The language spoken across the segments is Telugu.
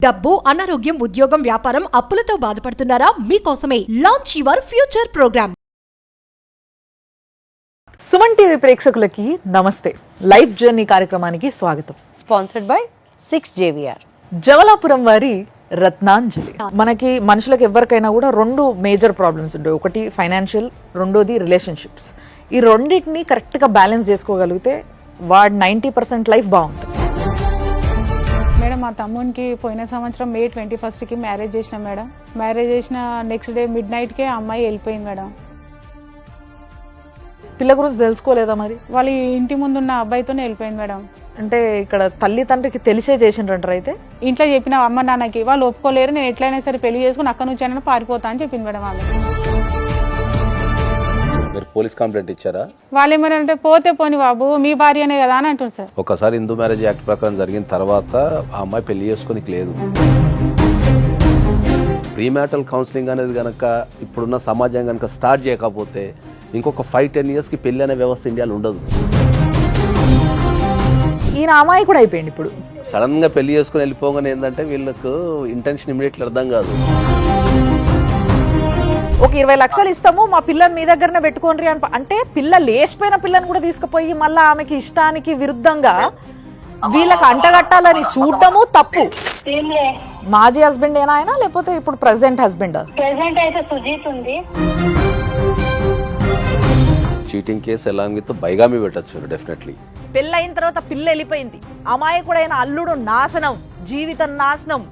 డబ్బు, అనారోగ్యం, ఉద్యోగం, వ్యాపారం, అప్పులతో బాధపడుతున్నారా? మీకోసమే launch your future programme. Suman TV ప్రేక్షకులకి నమస్తే. లైఫ్ జర్నీ కార్యక్రమానికి స్వాగతం. Sponsored by 6JVR. జవలాపురం వారి రత్నాంజలి. మనకి మనుషులకు ఎవరికైనా కూడా రెండు మేజర్ ప్రాబ్లమ్స్ ఉంటాయి. ఒకటి ఫైనాన్షియల్, రెండోది రిలేషన్షిప్స్. ఈ రెండింటిని కరెక్ట్గా బ్యాలెన్స్ చేసుకోగలిగితే వాడు 90% లైఫ్ బాగుంటుంది. మేడం, మా తమ్మునికి పోయిన సంవత్సరం May 21st మ్యారేజ్ చేసిన మేడం. మ్యారేజ్ చేసిన నెక్స్ట్ డే midnightకే ఆ అమ్మాయి వెళ్ళిపోయింది మేడం. పిల్ల గురించి తెలుసుకోలేదా మరి? వాళ్ళ ఇంటి ముందున్న అబ్బాయితోనే వెళ్ళిపోయింది మేడం. అంటే ఇక్కడ తల్లి తండ్రికి తెలిసే చేసిండ్రంటారు. అయితే ఇంట్లో చెప్పిన అమ్మ నాన్నకి వాళ్ళు ఒప్పుకోలేరు, నేను ఎట్లయినా సరే పెళ్లి చేసుకుని అక్కడ నుంచి అయినా పారిపోతా అని చెప్పింది మేడం. ఆమె మీరు పోలీస్ కంప్లైంట్ ఇచ్చారా? వాళ్ళు ఏమన్నారంటే పోతే పోని బాబు మీ భార్యనే కదా అని అంటుంది సార్. ఒకసారి హిందూ మ్యారేజ్ యాక్ట్ ప్రకారం జరిగిన తర్వాత ఆ అమ్మాయి పెళ్లి చేసుకోనికి లేదు. ప్రీమ్యాటల్ కౌన్సిలింగ్ అనేది కనుక ఇప్పుడున్న సమాజం కనుక స్టార్ట్ చేయకపోతే ఇంకొక 5-10 yearsకి పెళ్లి అనే వ్యవస్థ ఇండియాలో ఉండదు. ఈయన అమ్మాయి కూడా అయిపోయింది. ఇప్పుడు సడన్ గా పెళ్లి చేసుకుని వెళ్ళిపోగానే ఏంటంటే వీళ్ళకు ఇంటెన్షన్ ఇమీడియట్లీ అర్థం కాదు. ఒక 20 లక్షలు ఇస్తాము, మా పిల్లని మీ దగ్గరనే పెట్టుకోండి అని. అంటే పిల్ల లేచిపోయిన పిల్లని కూడా తీసుకుపోయి మళ్ళీ ఆమెకి ఇష్టానికి విరుద్ధంగా వీళ్ళకి అంటగట్టాలని చూడటము తప్పు. మాజీ హస్బెండ్ ఏనా ఆయన, లేకపోతే ఇప్పుడు ప్రెసెంట్ హస్బెండ్? ప్రెసెంట్ అయితే సుజీత్ ఉంది. చీటింగ్ కేసు ఎలా బైగామి పెట్టచ్చు డెఫినెట్లీ. పెళ్ళయిన తర్వాత పిల్ల వెళ్ళిపోయింది, అమ్మాయి కూడా అయిన అల్లుడు నాశనం, జీవితం నాశనం,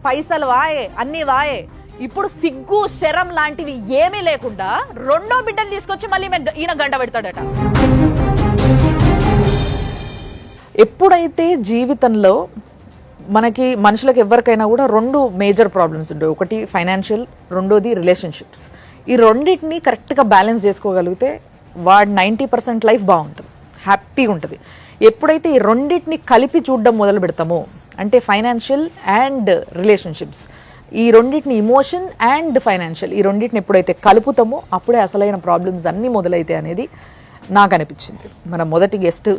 పైసలు వాయే, అన్ని వాయే. ఇప్పుడు సిగ్గు శరం లాంటివి ఏమీ లేకుండా రెండో బిడ్డను తీసుకొచ్చి మళ్ళీ ఈయన గంట పెడతాడట. ఎప్పుడైతే జీవితంలో మనకి మనుషులకు ఎవరికైనా కూడా రెండు మేజర్ ప్రాబ్లమ్స్ ఉంటాయి. ఒకటి ఫైనాన్షియల్, రెండోది రిలేషన్షిప్స్. ఈ రెండింటిని కరెక్ట్గా బ్యాలెన్స్ చేసుకోగలిగితే వాడు 90% లైఫ్ బాగుంటుంది, హ్యాపీగా ఉంటుంది. ఎప్పుడైతే ఈ రెండింటిని కలిపి చూడడం మొదలు పెడతామో, అంటే ఫైనాన్షియల్ అండ్ రిలేషన్షిప్స్, ఈ రెండింటిని ఇమోషన్ అండ్ ఫైనాన్షియల్, ఈ రెండింటిని ఎప్పుడైతే కలుపుతామో అప్పుడే అసలైన ప్రాబ్లమ్స్ అన్నీ మొదలైతాయి అనేది నాకు అనిపించింది. మన మొదటి గెస్ట్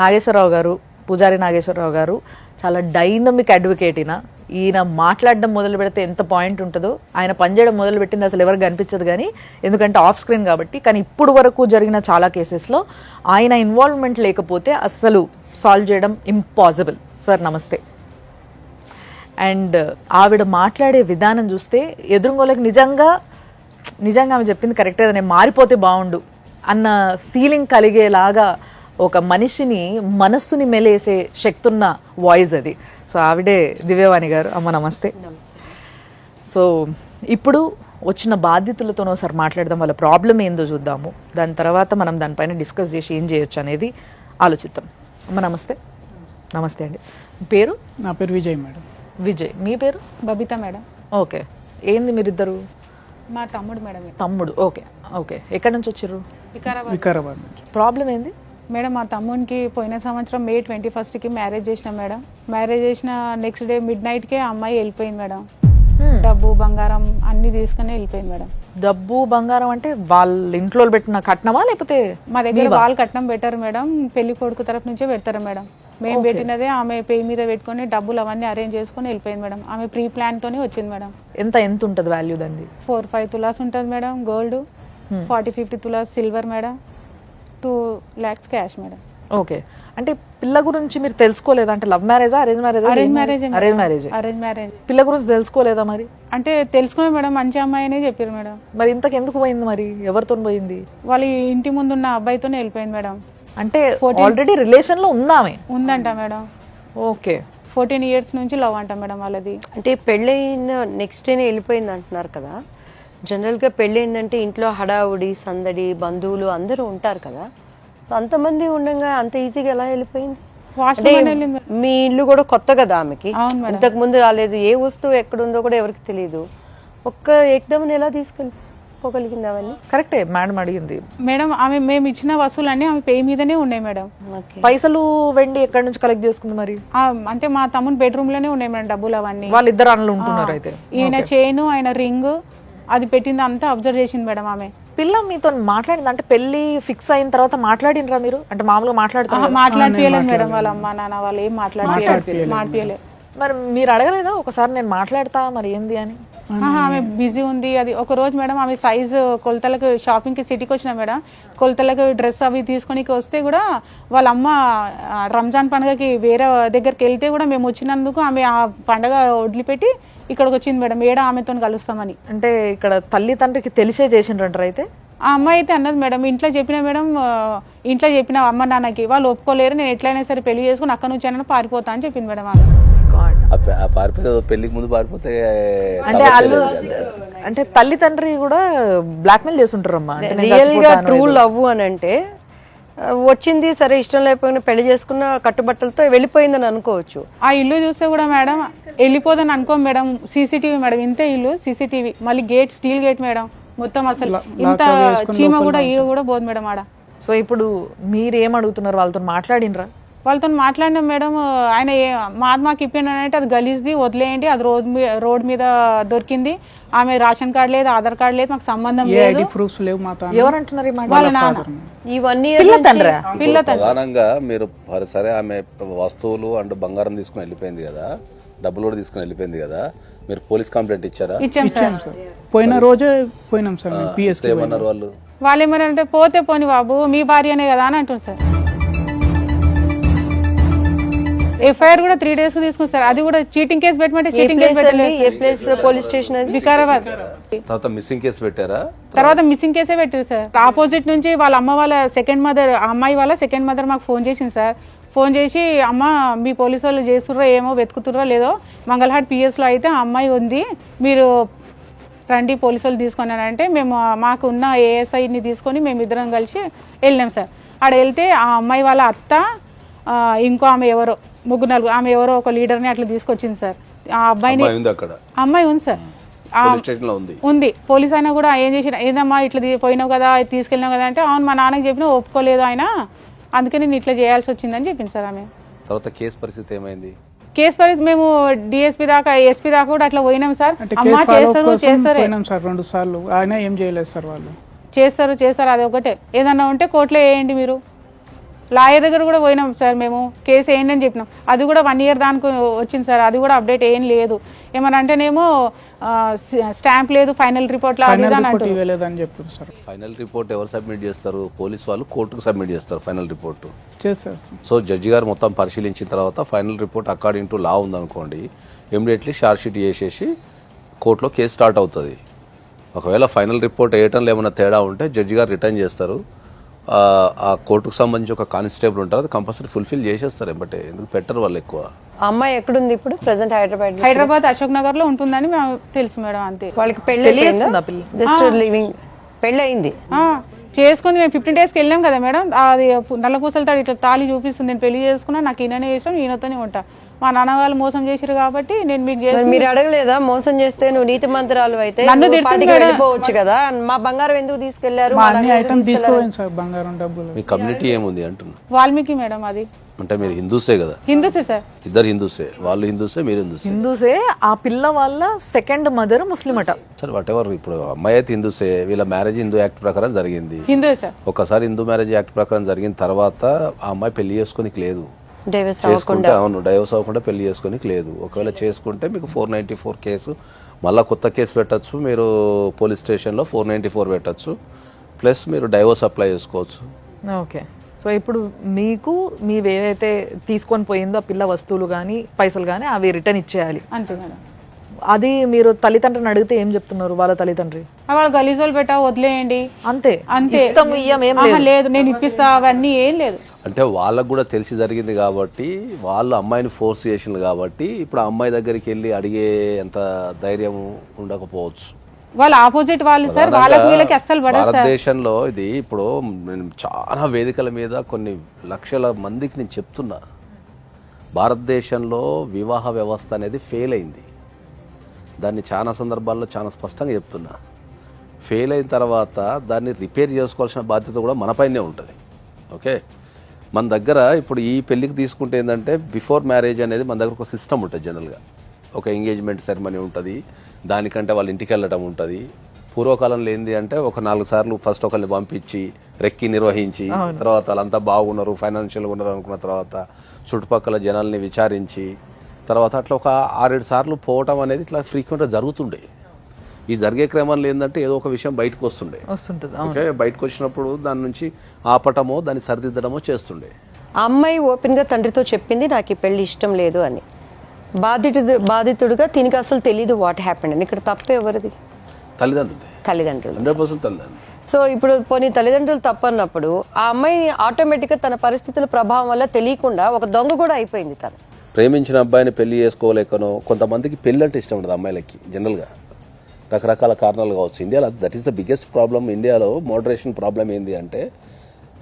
నాగేశ్వరరావు గారు, పూజారి నాగేశ్వరరావు గారు. చాలా డైనమిక్ అడ్వకేట్. ఈయన మాట్లాడడం మొదలు పెడితే ఎంత పాయింట్ ఉంటుందో, ఆయన పనిచేయడం మొదలు పెట్టింది అసలు ఎవరికి అనిపించదు కానీ, ఎందుకంటే ఆఫ్ స్క్రీన్ కాబట్టి. కానీ ఇప్పుడు వరకు జరిగిన చాలా కేసెస్లో ఆయన ఇన్వాల్వ్మెంట్ లేకపోతే అస్సలు సాల్వ్ చేయడం ఇంపాసిబుల్. సార్ నమస్తే. అండ్ ఆవిడ మాట్లాడే విధానం చూస్తే ఎదురుగోళ్ళకి నిజంగా ఆమె చెప్పింది కరెక్టే, నేను మారిపోతే బాగుండు అన్న ఫీలింగ్ కలిగేలాగా ఒక మనిషిని మనస్సుని మెలేసే శక్తి ఉన్న వాయిస్ అది. సో ఆవిడే దివ్యవాణి గారు. అమ్మ నమస్తే. సో ఇప్పుడు వచ్చిన బాధ్యతలతోనో ఒకసారి మాట్లాడదాం, వాళ్ళ ప్రాబ్లం ఏందో చూద్దాము, దాని తర్వాత మనం దానిపైన డిస్కస్ చేసి ఏం చేయొచ్చు అనేది ఆలోచిద్దాం. అమ్మ నమస్తే. నమస్తే అండి. పేరు? నా పేరు విజయ్ మేడం. విజయ్. మీ పేరు? బబిత మేడం. ఓకే. ఏంది మీరిద్దరు? మా తమ్ముడు మేడం. తమ్ముడు. Okay okay. ఎక్కడి నుంచి వచ్చారు? వికారాబాద్. ప్రాబ్లం ఏంది మేడం, మా తమ్మునికి పోయిన సంవత్సరం May 21st మ్యారేజ్ చేసిన మేడం. మ్యారేజ్ చేసిన నెక్స్ట్ డే midnightకే ఆ అమ్మాయి వెళ్ళిపోయింది మేడం. డబ్బు బంగారం అన్ని తీసుకుని వెళ్ళిపోయింది మేడం. డబ్బు బంగారం అంటే వాళ్ళ ఇంట్లో పెట్టిన కట్నమా, లేకపోతే? మా దగ్గర వాళ్ళు కట్నం పెట్టారు మేడం, పెళ్లి కొడుకు తరఫు నుంచే పెడతారు మేడం. మేము పెట్టినదే ఆమె పేరు మీద పెట్టుకుని డబ్బులు అవన్నీ అరేంజ్ చేసుకుని వెళ్ళిపోయింది మేడం. ఆమె ప్రీ ప్లాన్ తోనే వచ్చింది మేడం. ఎంత ఉంటుంది వాల్యూ దాన్ని? 4-5 తులాస్ ఉంటుంది madam gold, 40-50 tolas silver madam, 2 lakhs cash madam. Okay. అంటే పిల్ల గురించి మీరు తెలుసుకోలేదా? అంటే లవ్ మ్యారేజా, arrange marriage? Arrange marriage. Arrange marriage. పిల్ల గురించి తెలుసుకోలేదా మరి? అంటే తెలుసుకునే మేడం, మంచి అమ్మాయి అనే చెప్పారు మేడం. మరి ఇంతకు ఎందుకు పోయింది మరి? ఎవరితో పోయింది? వాళ్ళ ఇంటి ముందున్న అబ్బాయితోనే వెళ్ళిపోయింది మేడం. అంటే ఆల్రెడీ రిలేషన్ లో ఉందామే? ఉందంట మేడం. ఓకే. 14 years నుంచి లవ్ అంట మేడం వాళ్ళది. అంటే పెళ్ళైన నెక్స్ట్ డేనే వెళ్ళిపోయింది అంటున్నారు కదా. జనరల్గా పెళ్ళయిందంటే ఇంట్లో హడావుడి సందడి, బంధువులు అందరూ ఉంటారు కదా. సో అంతమంది ఉండగా అంత ఈజీగా ఎలా వెళ్ళిపోయింది? మీ ఇల్లు కూడా కొత్త కదా ఆమెకి, ఇంతకు ముందు రాలేదు, ఏ వస్తువు ఎక్కడుందో కూడా ఎవరికి తెలియదు. ఒక్క ఎక్దమని ఎలా తీసుకెళ్ళిపోగలిగింది అవన్నీ? కరెక్టే మేడం అడిగింది. మేడం ఆమె మేము ఇచ్చిన వస్తువులన్నీ ఆమె పే మీదనే ఉన్నాయి మేడం. పైసలు వెండి ఎక్కడి నుంచి కలెక్ట్ చేసుకుంది మరి? అంటే మా తమ్ముని బెడ్రూమ్ లోనే ఉన్నాయి మేడం డబ్బులు అవన్నీ. వాళ్ళిద్దరు అన్నలు ఉంటున్నారు అయితే. ఈయన చైన్, ఆయన రింగ్ అది పెట్టింది అంతా అబ్జర్వ్ చేసింది మేడం ఆమె. పిల్ల మీతో మాట్లాడింది అంటే పెళ్లి ఫిక్స్ అయిన తర్వాత మాట్లాడినరా మీరు? అంటే మామూలుగా మాట్లాడుతున్నారు? మాట్లాడిపోయలేదు మేడం, వాళ్ళ అమ్మ నాన్న వాళ్ళు ఏం మాట్లాడిపోయలేదు. మరి మీరు అడగలేదా ఒకసారి నేను మాట్లాడతా మరి ఏంది అని? ఆమె బిజీ ఉంది. అది ఒక రోజు మేడం ఆమె సైజు కొలతలకు షాపింగ్కి సిటీకి వచ్చిన మేడం, కొలతలకు డ్రెస్ అవి తీసుకొని వస్తే కూడా వాళ్ళ అమ్మ రంజాన్ పండుగకి వేరే దగ్గరికి వెళ్తే కూడా మేము వచ్చినందుకు ఆమె ఆ పండగ వదిలిపెట్టి ఇక్కడికి వచ్చింది మేడం, ఏడా ఆమెతో కలుస్తామని. అంటే ఇక్కడ తల్లి తండ్రికి తెలిసే చేసిండ్రంటారు అయితే? ఆ అమ్మాయి అయితే అన్నది మేడం, ఇంట్లో చెప్పిన మేడం, ఇంట్లో చెప్పిన అమ్మ నాన్నకి, వాళ్ళు ఒప్పుకోలేరు, నేను ఎట్లయినా సరే పెళ్లి చేసుకుని అక్కడ నుంచి అయినా పారిపోతా అని చెప్పింది మేడం ఆమె. పారిపోతే పెళ్లికి ముందు పారిపోతే అంటే వాళ్ళు అంటే తల్లి తండ్రి కూడా బ్లాక్మెయిల్ చేస్తుంటారమ్మా. రియల్ గా ట్రూ లవ్ అని అంటే వచ్చింది సరే, ఇష్టం లేకపోయినా పెళ్లి చేసుకున్న కట్టుబట్టలతో వెళ్ళిపోయిందని అనుకోవచ్చు. ఆ ఇల్లు చూస్తే కూడా మేడం వెళ్ళిపోదని అనుకో మేడం, సీసీటీవీ మేడం, ఇంతే ఇల్లు సీసీటీవీ, మళ్ళీ గేట్ స్టీల్ గేట్ మేడం, మొత్తం అసలు ఇంత చీమ కూడా ఈగ కూడా పోదు మేడం ఆడ. సో ఇప్పుడు మీరు ఏం అడుగుతున్నారు? వాళ్ళతో మాట్లాడినరా? వాళ్ళతో మాట్లాడినాం మేడం. ఆయన మాకు ఇప్పినంటే అది గలీజ్ది వదిలేయండి, అది రోడ్ మీద దొరికింది, ఆమె రేషన్ కార్డు లేదు, ఆధార్ కార్డు లేదు, మాకు సంబంధం లేదు. ఎవరంటున్నారు? వాళ్ళ నాన్న. ఇవన్నీ ప్రధానంగా మీరు సరే ఆమె వస్తువులు అండ్ బంగారం తీసుకుని వెళ్ళిపోయింది కదా, డబ్బులు కూడా తీసుకుని వెళ్ళిపోయింది కదా, మీరు పోలీస్ కంప్లైంట్ ఇచ్చారా? ఇచ్చాం సార్. పోయిన రోజే పోయినాం సార్. ఏమన్నారు వాళ్ళు? వాళ్ళు ఏమన్నారంటే పోతే పోని బాబు మీ భార్యనే కదా అని అంటుంది సార్. ఎఫ్ఐఆర్ కూడా 3 days తీసుకుని సార్, అది కూడా చీటింగ్ కేసు పెట్టమంటే చీటింగ్ కేసు పెట్టలేదు. Police station Vikarabad. తర్వాత మిస్సింగ్ కేసు పెట్టారా? తర్వాత మిస్సింగ్ కేసే పెట్టారు సార్. ఆపోజిట్ నుంచి వాళ్ళ అమ్మ వాళ్ళ సెకండ్ మదర్, అమ్మాయి వాళ్ళ సెకండ్ మదర్ మాకు ఫోన్ చేసింది సార్. ఫోన్ చేసి అమ్మ మీ పోలీసు వాళ్ళు చేస్తుర్రో ఏమో వెతుకుతుర్రో లేదో, మంగళహాట్ పిఎస్లో అయితే ఆ అమ్మాయి ఉంది, మీరు రండి పోలీసు వాళ్ళు తీసుకున్నానంటే మేము మాకు ఉన్న ఏఎస్ఐని తీసుకొని మేమిద్దరం కలిసి వెళ్ళినాం సార్. ఆడ వెళ్తే ఆ అమ్మాయి వాళ్ళ అత్త ఇంకో ఆమె ఎవరో 3-4 ఆమె ఎవరో ఒక లీడర్ని అట్లా తీసుకొచ్చింది సార్. ఆ అబ్బాయిని అమ్మాయి ఉంది సార్, ఉంది. పోలీస్ అయినా కూడా ఏం చేసిన, ఏందమ్మా ఇట్లా పోయినావు కదా, తీసుకెళ్ళినావు కదా అంటే, అవును మా నాన్నకి చెప్పినా ఒప్పుకోలేదు ఆయన, అందుకే నేను ఇట్లా చేయాల్సి వచ్చిందని చెప్పింది సార్ ఆమె. తర్వాత కేసు పరిస్థితి ఏమైంది? కేసు పరిస్థితి మేము డిఎస్పీ దాకా, ఎస్పీ దాకా కూడా అట్లా పోయినాం సార్. అమ్మా చేస్తారు 2 సార్లు ఆయన ఏం చేయలేదు సార్. వాళ్ళు చేస్తారు అది ఒకటే, ఏదన్నా ఉంటే కోర్టులో వేయండి మీరు. లాయర్ దగ్గర కూడా పోయినాం సార్ మేము, కేసు వేయండి అని చెప్పినాం. అది కూడా 1 year దానికి వచ్చింది సార్, అది కూడా అప్డేట్ ఏం లేదు. ఏమన్నా అంటేనేమో స్టాంప్ లేదు, ఫైనల్ రిపోర్ట్ ఫైనల్ రిపోర్ట్ ఎవరు సబ్మిట్ చేస్తారు? పోలీస్ వాళ్ళు కోర్టుకు సబ్మిట్ చేస్తారు ఫైనల్ రిపోర్ట్ చేస్తారు. సో జడ్జి గారు మొత్తం పరిశీలించిన తర్వాత ఫైనల్ రిపోర్ట్ అకార్డింగ్ టు లా ఉందనుకోండి, ఇమీడియట్లీ షార్ట్ షీట్ చేసేసి కోర్టులో కేసు స్టార్ట్ అవుతుంది. ఒకవేళ ఫైనల్ రిపోర్ట్ వేయటంలో ఏమైనా తేడా ఉంటే జడ్జి గారు రిటర్న్ చేస్తారు. ఆ కోర్టుకు సంబంధించి ఒక కానిస్టేబుల్ ఉంటారు, అది కంపల్సరీ ఫుల్ఫిల్ చేసేస్తారు. బట్ ఎందుకు పెట్టరు వాళ్ళు ఎక్కువ. అమ్మాయి ఎక్కడుంది ఇప్పుడు? ప్రెసెంట్ హైదరాబాద్ అశోక్ నగర్ లో ఉంటుందని మేము తెలుసు మేడం, అంతే. వాళ్ళకి పెళ్లి జస్ట్ లివింగ్ పెళ్లి అయింది, చేసుకుంది. మేము 15 days వెళ్ళాం కదా మేడం, అది నల్లపూసలతో ఇట్లా తాళి చూపిస్తుంది, నేను పెళ్లి చేసుకున్నా, నాకు ఈయననే చేస్తాం, ఈయనతోనే ఉంటా. మా నాన్న వాళ్ళు మోసం చేశారు కాబట్టి నేను మీకు చేసి. మీరు అడగలేదా మోసం చేస్తే నువ్వు నీతి మంత్రాలు అయితే వెళ్ళిపోవచ్చు కదా, మా బంగారం ఎందుకు తీసుకెళ్లారు? బంగారం డబ్బులు. మీ కమ్యూనిటీ ఏముంది అంటున్నా? వాల్మీకి మేడం. అది అంటే మీరు హిందూసే కదా? హిందూసే సార్, ఇద్దరు హిందూసే, వాళ్ళు హిందూసే మీరు హిందూసే. ఆ పిల్ల వాళ్ళ సెకండ్ మదర్ ముస్లిం అట. సరే వాట్ ఎవర్, ఇప్పుడు అమ్మాయి అయితే హిందూసే, వీళ్ళ మ్యారేజ్ హిందూ యాక్ట్ ప్రకారం జరిగింది. హిందూ సార్. ఒకసారి హిందూ మ్యారేజ్ యాక్ట్ ప్రకారం జరిగిన తర్వాత ఆ అమ్మాయి పెళ్లి చేసుకోనికి లేదు, అవును డైవర్స్ అవ్వకుండా పెళ్లి చేసుకోనికి లేదు. ఒకవేళ చేసుకుంటే మీకు 494 కేసు, మళ్ళీ కొత్త కేసు పెట్టచ్చు మీరు పోలీస్ స్టేషన్లో, 494 పెట్టచ్చు, ప్లస్ మీరు డైవర్స్ అప్లై చేసుకోవచ్చు. ఓకే. సో ఇప్పుడు మీకు ఏదైతే తీసుకొని పోయిందో ఆ పిల్ల వస్తువులు కానీ పైసలు కానీ అవి రిటర్న్ ఇచ్చేయాలి అంతే మేడం. అది మీరు తల్లిదండ్రులను అడిగితే ఏం చెప్తున్నారు వాళ్ళ తల్లిదండ్రి? వాళ్ళు గలీజోలు పెట్టా వదిలేయండి అంతే, అంతే. లేదు నేను ఇప్పిస్తా అవన్నీ ఏం లేదు. అంటే వాళ్ళకు కూడా తెలిసి జరిగింది కాబట్టి, వాళ్ళు అమ్మాయిని ఫోర్స్ చేసింది కాబట్టి, ఇప్పుడు ఆ అమ్మాయి దగ్గరికి వెళ్ళి అడిగే అంత ధైర్యం ఉండకపోవచ్చు. వాళ్ళ ఆపోజిట్ వాళ్ళు సార్, వాళ్ళకి వీళ్ళకి అస్సలు పడదు సార్. భారతదేశంలో ఇది ఇప్పుడు నేను చాలా వేదికల మీద కొన్ని లక్షల మందికి నేను చెప్తున్నా, భారతదేశంలో వివాహ వ్యవస్థ అనేది ఫెయిల్ అయింది. దాన్ని చాలా సందర్భాల్లో చాలా స్పష్టంగా చెప్తున్నా. ఫెయిల్ అయిన తర్వాత దాన్ని రిపేర్ చేసుకోవాల్సిన బాధ్యత కూడా మనపైనే ఉంటుంది. ఓకే, మన దగ్గర ఇప్పుడు ఈ పెళ్ళికి తీసుకుంటే ఏంటంటే, బిఫోర్ మ్యారేజ్ అనేది మన దగ్గర ఒక సిస్టమ్ ఉంటుంది. జనరల్గా ఒక ఎంగేజ్మెంట్ సెరమనీ ఉంటుంది, దానికంటే వాళ్ళ ఇంటికి వెళ్ళటం ఉంటుంది. పూర్వకాలంలో ఏంది అంటే, ఒక 4 సార్లు ఫస్ట్ ఒకరిని పంపించి రెక్కి నిర్వహించి, తర్వాత వాళ్ళంతా బాగున్నారు, ఫైనాన్షియల్గా ఉన్నారు అనుకున్న తర్వాత చుట్టుపక్కల జనాల్ని విచారించి, తర్వాత అట్లా ఒక 6-7 సార్లు పోవటం అనేది ఇట్లా ఫ్రీక్వెంట్గా జరుగుతుండే. ఈ జరిగే క్రమంలో ఏంటంటే ఏదో ఒక విషయం బయటకు వస్తుండే. ఓకే, బయటకు వచ్చినప్పుడు దాని నుంచి ఆపటమో దాన్ని సరిదిద్దడమో చేస్తుండే. ఆ అమ్మాయి ఓపెన్గా తండ్రితో చెప్పింది నాకు ఈ పెళ్లి ఇష్టం లేదు అని. బాధితుడుగా తినికి అసలు తెలీదు వాట్ హ్యాపెండ్ అని. ఇక్కడ తప్పు ఎవరిది? తల్లిదండ్రులు 100% తల్లిదండ్రులు. సో ఇప్పుడు పోనీ తల్లిదండ్రులు తప్పన్నప్పుడు ఆ అమ్మాయి ఆటోమేటిక్గా తన పరిస్థితుల ప్రభావం వల్ల తెలియకుండా ఒక దొంగ కూడా అయిపోయింది. తను ప్రేమించిన అబ్బాయిని పెళ్లి చేసుకోలేకనో, కొంతమందికి పెళ్ళి అంటే ఇష్టం ఉండదు అమ్మాయిలకి. జనరల్గా రకరకాల కారణాలు కావచ్చు. ఇండియాలో that is the biggest problem. ఇండియాలో మోడరేషన్ ప్రాబ్లం ఏంది అంటే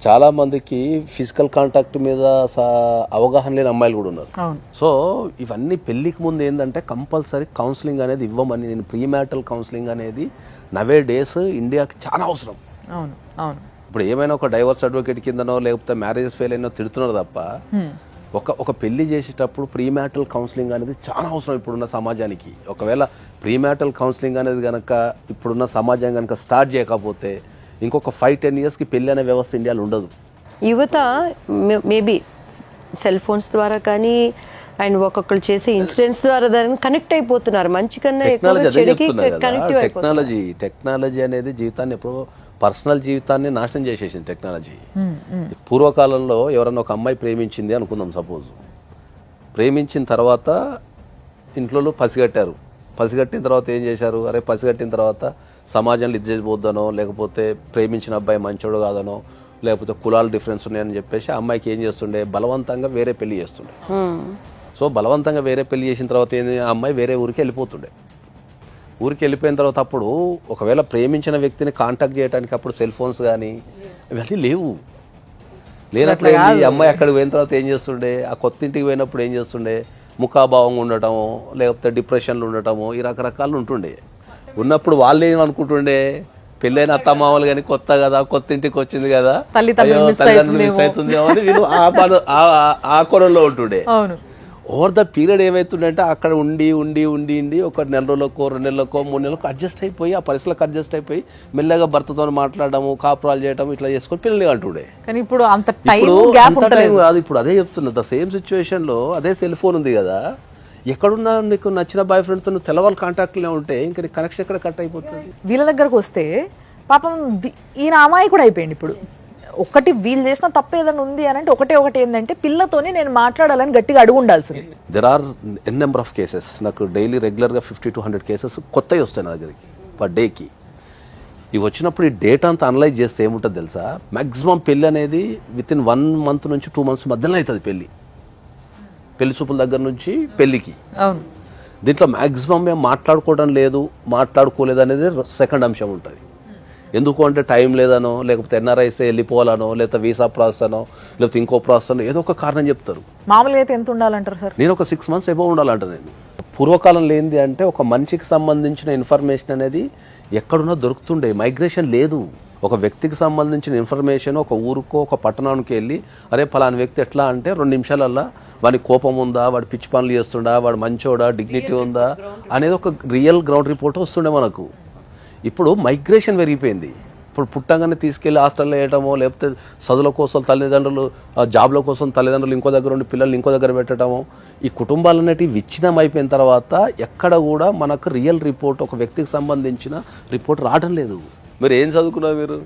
చాలామందికి ఫిజికల్ కాంటాక్ట్ మీద అవగాహన లేని అమ్మాయిలు కూడా ఉన్నారు. సో ఇవన్నీ పెళ్ళికి ముందు ఏంటంటే కంపల్సరీ కౌన్సిలింగ్ అనేది ఇవ్వమని, నేను ప్రీమ్యాటల్ కౌన్సిలింగ్ అనేది నవే డేస్ ఇండియాకి చాలా అవసరం. అవును అవును. ఇప్పుడు ఏమైనా ఒక డైవర్స్ అడ్వకేట్ కిందనో లేకపోతే మ్యారేజెస్ ఫెయిల్ అయినో తిడుతున్నారు తప్ప ఒక పెళ్లి చేసేటప్పుడు ప్రీమ్యాటల్ కౌన్సిలింగ్ అనేది చాలా అవసరం ఇప్పుడున్న సమాజానికి. ఒకవేళ ప్రీమ్యాటల్ కౌన్సిలింగ్ అనేది కనుక ఇప్పుడున్న సమాజం కనుక స్టార్ట్ చేయకపోతే ఇంకొక 5-10 ఇయర్స్కి పెళ్లి అనే వ్యవస్థ ఇండియాలో ఉండదు. యువత మేబీ సెల్ ఫోన్స్ ద్వారా కానీ అండ్ ఒక్కొక్కరు చేసే ఇన్సిడెంట్స్ ద్వారా కనెక్ట్ అయిపోతున్నారు. మంచి కన్నా ఎక్కువ చెడుకి కనెక్టివ్ అయిపోతున్నారు. టెక్నాలజీ అనేది జీవితాన్ని ఎప్పుడో పర్సనల్ జీవితాన్ని నాశనం చేసేసింది టెక్నాలజీ. పూర్వకాలంలో ఎవరన్నా ఒక అమ్మాయి ప్రేమించింది అనుకుందాం, సపోజ్ ప్రేమించిన తర్వాత ఇంట్లో పసిగట్టారు. పసిగట్టిన తర్వాత ఏం చేశారు? అరే పసిగట్టిన తర్వాత సమాజంలో ఇది చేసిపోద్దనో, లేకపోతే ప్రేమించిన అబ్బాయి మంచోడు కాదనో, లేకపోతే కులాలు డిఫరెన్స్ ఉన్నాయని చెప్పేసి అమ్మాయికి ఏం చేస్తుండే? బలవంతంగా వేరే పెళ్లి చేస్తుండే. సో బలవంతంగా వేరే పెళ్లి చేసిన తర్వాత ఏంది? ఆ అమ్మాయి వేరే ఊరికి వెళ్ళిపోతుండే. ఊరికి వెళ్ళిపోయిన తర్వాత అప్పుడు ఒకవేళ ప్రేమించిన వ్యక్తిని కాంటాక్ట్ చేయడానికి అప్పుడు సెల్ ఫోన్స్ కానీ ఇవన్నీ లేవు. లేనట్లు ఈ అమ్మాయి అక్కడికి పోయిన తర్వాత ఏం చేస్తుండే? ఆ కొత్త ఇంటికి పోయినప్పుడు ఏం చేస్తుండే? ముఖాభావంగా ఉండటము, లేకపోతే డిప్రెషన్లు ఉండటము, ఈ రకరకాలు ఉంటుండే. ఉన్నప్పుడు వాళ్ళు ఏమనుకుంటుండే? పెళ్ళైన అత్తమామలు కానీ కొత్త కదా, కొత్త ఇంటికి వచ్చింది కదా, తల్లిదండ్రులు మిస్ అవుతుంది అని వీళ్ళు ఆ కొరలో ఉంటుండే. ఓవర్ ద పీరియడ్ ఏమవుతుందంటే అక్కడ ఉండి ఉండి ఉండి ఉండి ఒక 1 నెల రోజులకో 2 నెలలకో 3 నెలలకు అడ్జస్ట్ అయిపోయి ఆ పరిస్థితులకు అడ్జస్ట్ అయిపోయి మెల్లగా భర్తతో మాట్లాడము, కాపురాలు చేయడం, ఇట్లా చేసుకొని పిల్లలు అంటుండే. కానీ ఇప్పుడు అంత టైం కాదు. ఇప్పుడు అదే చెప్తున్నా, ద సేమ్ సిచ్యువేషన్ లో అదే సెల్ ఫోన్ ఉంది కదా, ఎక్కడున్నా నీకు నచ్చిన బాయ్ ఫ్రెండ్తో నువ్వు తెల్లవాళ్ళు కాంటాక్ట్లో ఉంటే ఇంకా నీ కనెక్షన్ ఎక్కడ కట్ అయిపోతుంది. వీళ్ళ దగ్గరకు వస్తే పాపం ఈయన అమ్మాయి కూడా అయిపోయింది. ఇప్పుడు ఒకటి వీళ్ళు చేసిన తప్పు ఏదైనా ఉంది అని అంటే ఒకటి ఏంటంటే పిల్లతోనే నేను మాట్లాడాలని గట్టిగా అడుగు ఉండాల్సింది. There are N number of cases. నాకు డైలీ రెగ్యులర్గా 50 to 100 కేసెస్ కొత్తవి వస్తాయి నా దగ్గరికి పర్ డేకి. ఇవి వచ్చినప్పుడు ఈ డేటా అంతా అనలైజ్ చేస్తే ఏముంటుంది తెలుసా? మ్యాక్సిమం పెళ్ళి అనేది వితిన్ 1 month నుంచి 2 months మధ్యలో అవుతుంది. పెళ్లి చూపుల దగ్గర నుంచి పెళ్లికి. అవును. దీంట్లో మ్యాక్సిమం మేము మాట్లాడుకోవడం లేదు, మాట్లాడుకోలేదు అనేది సెకండ్ అంశం ఉంటుంది. ఎందుకు అంటే టైం లేదనో, లేకపోతే ఎన్ఆర్ఐసే వెళ్ళిపోవాలనో, లేకపోతే వీసా ప్రాసెస్ అనో, లేకపోతే ఇంకో ప్రాసెస్ అనో ఏదో ఒక కారణం చెప్తారు. మామూలుగా అయితే ఎంత ఉండాలంటారు సార్? నేను ఒక 6 months ఎబో ఉండాలంట. నేను పూర్వకాలంలో ఏంది అంటే ఒక మనిషికి సంబంధించిన ఇన్ఫర్మేషన్ అనేది ఎక్కడున్నా దొరుకుతుండే. మైగ్రేషన్ లేదు. ఒక వ్యక్తికి సంబంధించిన ఇన్ఫర్మేషన్ ఒక ఊరుకో ఒక పట్టణానికి వెళ్ళి అరే పలానా వ్యక్తి ఎట్లా అంటే 2 నిమిషాలల్లా వాడి కోపం ఉందా, వాడు పిచ్చి పనులు చేస్తుండా, వాడు మంచోడా, డిగ్నిటీ ఉందా అనేది ఒక రియల్ గ్రౌండ్ రిపోర్ట్ వస్తుండే మనకు. ఇప్పుడు మైగ్రేషన్ పెరిగిపోయింది. ఇప్పుడు పుట్టంగానే తీసుకెళ్లి హాస్టల్లో వేయటమో, లేకపోతే చదువుల కోసం తల్లిదండ్రులు, జాబ్ల కోసం తల్లిదండ్రులు ఇంకో దగ్గర ఉండి పిల్లల్ని ఇంకో దగ్గర పెట్టడము, ఈ కుటుంబాలు అనేటివి విచ్ఛిన్నం అయిపోయిన తర్వాత ఎక్కడ కూడా మనకు రియల్ రిపోర్ట్ ఒక వ్యక్తికి సంబంధించిన రిపోర్ట్ రావడం లేదు. మీరు ఏం చదువుకున్నారు? మీరు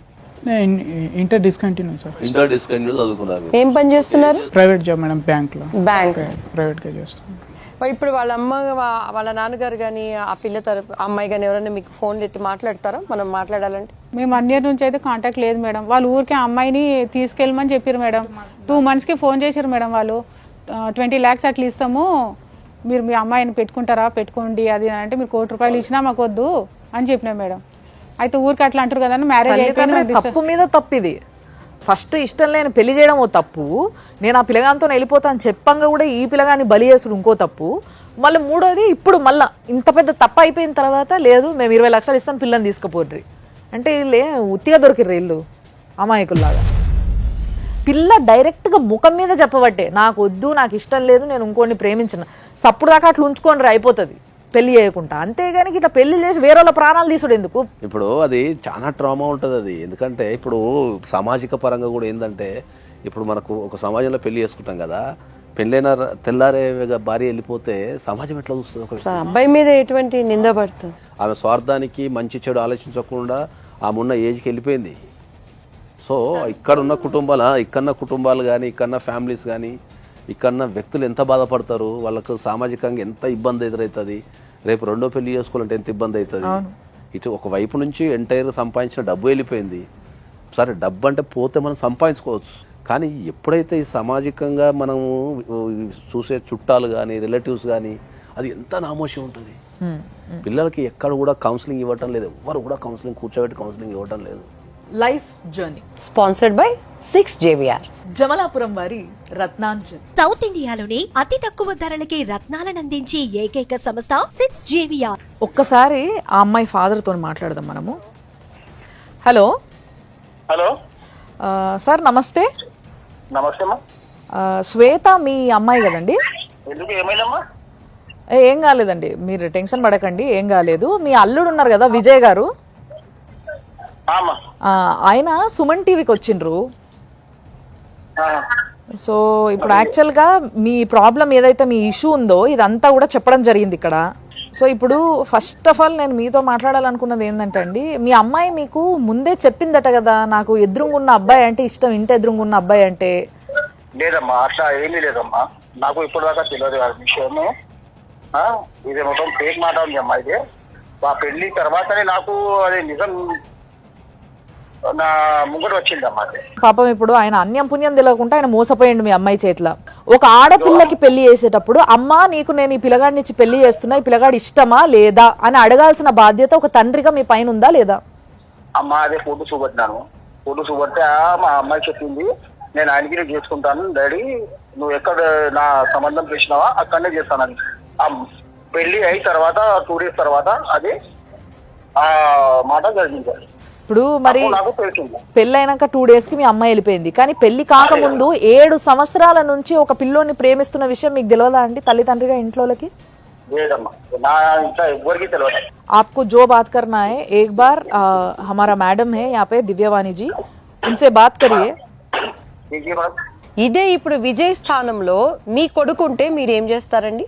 inter discontinue sir. Inter discontinue చదువుకున్నారు. ఏం పని చేస్తున్నారు? ప్రైవేట్ జాబ్ మేడం, బ్యాంక్లో. బ్యాంక్ ప్రైవేట్గా చేస్తాను. ఇప్పుడు వాళ్ళ అమ్మ వాళ్ళ నాన్నగారు కానీ ఆ పిల్ల తరపు అమ్మాయి కానీ ఎవరైనా మీకు ఫోన్లు ఎత్తి మాట్లాడతారా మనం మాట్లాడాలంటే? మేము 1 year నుంచి అయితే కాంటాక్ట్ లేదు మేడం. వాళ్ళు ఊరికే అమ్మాయిని తీసుకెళ్ళమని చెప్పారు మేడం. 2 monthsకి ఫోన్ చేశారు మేడం. వాళ్ళు 20 lakhs అట్లా ఇస్తాము, మీరు మీ అమ్మాయిని పెట్టుకుంటారా, పెట్టుకోండి అది అంటే మీరు 1 కోటి రూపాయలు ఇచ్చినా మాకు వద్దు అని చెప్పినా మేడం. అయితే ఊరికి అట్లా అంటారు కదా, మ్యారేజ్ అయిపోయింది. తప్పు మీద తప్పు ఇది. ఫస్ట్ ఇష్టం లేని పెళ్లి చేయడం ఓ తప్పు, నేను ఆ పిల్లగానితో వెళ్ళిపోతాను చెప్పంగా కూడా ఈ పిల్లగాని బలి చేసుడు ఇంకో తప్పు. మళ్ళీ మూడోది ఇప్పుడు మళ్ళీ ఇంత పెద్ద తప్పు అయిపోయిన తర్వాత లేదు మేము 20 లక్షలు ఇస్తాం పిల్లని తీసుకుపోర్రి అంటే వీళ్ళే ఉత్తిగా దొరికిర్రు వీళ్ళు అమాయకుల్లాగా. పిల్ల డైరెక్ట్గా ముఖం మీద చెప్పబట్టే నాకు వద్దు, నాకు ఇష్టం లేదు, నేను ఇంకోని ప్రేమించిన సప్పుడు దాకా అట్లా ఉంచుకొని అయిపోతుంది పెళ్లి చేయకుండా. అంతేగాని ఇట్లా పెళ్లి చేసి వేరే వాళ్ళ ప్రాణాలు తీసుడు ఎందుకు? ఇప్పుడు అది చాలా ట్రామా ఉంటుంది అది. ఎందుకంటే ఇప్పుడు సామాజిక పరంగా కూడా ఏంటంటే ఇప్పుడు మనకు ఒక సమాజంలో పెళ్లి చేసుకుంటాం కదా, పెళ్ళైన తెల్లారే భార్య వెళ్ళిపోతే సమాజం ఎట్లా చూస్తుంది? ఒక అసలు అబ్బాయి మీద ఎటువంటి నింద పడుతుంది? ఆమె స్వార్థానికి మంచి చెడు ఆలోచించకుండా ఆమె ఉన్న ఏజ్కి వెళ్ళిపోయింది. సో ఇక్కడున్న కుటుంబాలు కానీ ఇక్కడున్న ఫ్యామిలీస్ కానీ ఇక్కడున్న వ్యక్తులు ఎంత బాధపడతారు, వాళ్ళకు సామాజికంగా ఎంత ఇబ్బంది ఎదురవుతుంది, రేపు రెండో పెళ్లి చేసుకోవాలంటే ఎంత ఇబ్బంది అవుతుంది. ఇటు ఒక వైపు నుంచి ఎంటైర్ సంపాదించిన డబ్బు వెళ్ళిపోయింది. సరే డబ్బు అంటే పోతే మనం సంపాదించుకోవచ్చు, కానీ ఎప్పుడైతే ఈ సామాజికంగా మనము చూసే చుట్టాలు కానీ రిలేటివ్స్ కానీ అది ఎంత నామోషి ఉంటుంది. పిల్లలకి ఎక్కడ కూడా కౌన్సిలింగ్ ఇవ్వటం లేదు, ఎవరు కూడా కౌన్సిలింగ్ కూర్చోబెట్టి కౌన్సిలింగ్ ఇవ్వటం లేదు. Life journey sponsored by 6JVR. Jamalapuram వారి రత్నాంజన్. సౌత్ ఇండియాలోనే అతి తక్కువ ధరలకి రత్నాలను అందించే ఏకైక సంస్థ 6JVR. ఒక్కసారి ఆ అమ్మాయి ఫాదర్తో మాట్లాడదాం మనము. హలో హలో సార్ నమస్తే. నమస్తే అమ్మా. శ్వేత మీ అమ్మాయి కదండి? ఎందుకు ఏమైందమ్మా? ఏం కాలేదండి, మీరు టెన్షన్ పడకండి, ఏం కాలేదు. మీ అల్లుడు ఉన్నారు కదా విజయ్ గారు, అమ్మా ఆయన సుమన్ టీవీకి వచ్చిండ్రు. సో ఇప్పుడు యాక్చువల్గా మీ ప్రాబ్లం ఏదైతే మీ ఇష్యూ ఉందో ఇదంతా కూడా చెప్పడం జరిగింది ఇక్కడ. సో ఇప్పుడు ఫస్ట్ ఆఫ్ ఆల్ నేను మీతో మాట్లాడాలనుకున్నది ఏంటంటే అండి, మీ అమ్మాయి మీకు ముందే చెప్పిందట కదా నాకు ఎదురుగున్న అబ్బాయి అంటే ఇష్టం, ఇంటి ఎదురుగున్న అబ్బాయి అంటే. లేదమ్మా, అట్లా ఏమీ లేదమ్మా, నాకు ఇప్పటిదాకా తెలియదు ఆ విషయము. ఇది మొత్తం ఫేక్ మాట ఉంది అమ్మా. ఇది ఆ పెళ్లి తర్వాతనే నాకు అది నిజం నా ముంగడు వచ్చిందమ్మా. పాపం ఇప్పుడు ఆయన అన్యం పుణ్యం తెలియకుండా ఆయన మోసపోయిండు మీ అమ్మాయి చేతిలో. ఒక ఆడపిల్లకి పెళ్లి చేసేటప్పుడు అమ్మా నీకు నేను ఈ పిల్లగాడిని ఇచ్చి పెళ్లి చేస్తున్నా, ఈ పిల్లగాడు ఇష్టమా లేదా అని అడగాల్సిన బాధ్యత ఒక తండ్రిగా మీ పైన ఉందా లేదా? అమ్మా అదే ఫోటో చూపెట్టినాను. ఫోటో చూపెడితే మా అమ్మాయి చెప్పింది నేను ఆయనకి చేసుకుంటాను డాడీ, నువ్వు ఎక్కడ నా సంబంధం చేసినావా అక్కడనే చేస్తానని. ఆ పెళ్లి అయిన తర్వాత 2 days తర్వాత అది ఆ మాట జరిగింది. ఇప్పుడు మరి నాకు తెలిసింది పెళ్ళైనాక 2 days కి మీ అమ్మాయి వెళ్ళిపోయింది, కానీ పెళ్లి కాకముందు 7 సంవత్సరాల నుంచి ఒక పిల్లోని ప్రేమిస్తున్న విషయం మీకు తెలియదా అండి తల్లిదండ్రిగా ఇంట్లోకి? లేదమ్మా, నా ఇంట్లో ఎవరికి తెలియదు. आपको जो बात करना है एक बार हमारा मैडम है यहाँ पे दिव्यवाणी जी, उनसे बात करिए. ఇదే ఇప్పుడు విజయ్ స్థానంలో మీ కొడుకుంటే మీరు ఏం చేస్తారండి?